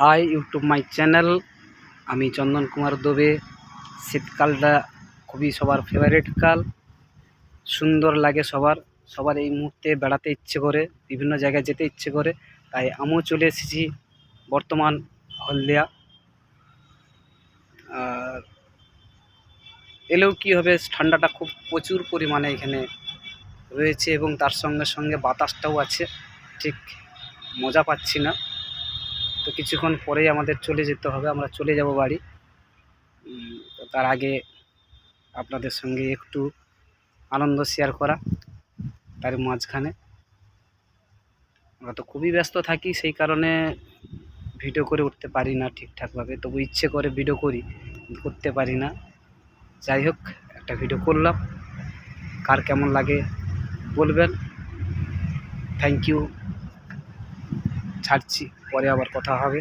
High YouTube my channel. আমি চন্দন কুমার দবে। শীতকালটা খুবই সবার ফেভারিট কাল, সুন্দর লাগে সবার এই মুহূর্তে বেড়াতে ইচ্ছে করে, বিভিন্ন জায়গায় যেতে ইচ্ছে করে। তাই আমিও চলে এসেছি বর্তমান হলদিয়া। আর এলেও কী হবে, ঠান্ডাটা খুব প্রচুর পরিমাণে এখানে রয়েছে এবং তার সঙ্গে সঙ্গে বাতাসটাও আছে, ঠিক মজা পাচ্ছি না। তো কিছুক্ষণ পরেই আমাদের চলে যেতে হবে, আমরা চলে যাব বাড়ি। তো তার আগে আপনাদের সঙ্গে একটু আনন্দ শেয়ার করা। তার মাঝখানে আমরা তো খুবই ব্যস্ত থাকি, সেই কারণে ভিডিও করে উঠতে পারি না ঠিকঠাকভাবে। তবু ইচ্ছে করে ভিডিও করি, করতে পারি না। যাই হোক, একটা ভিডিও করলাম, কার কেমন লাগে বলবেন। থ্যাংক ইউ, ছাড়ছি, পরে আবার কথা হবে।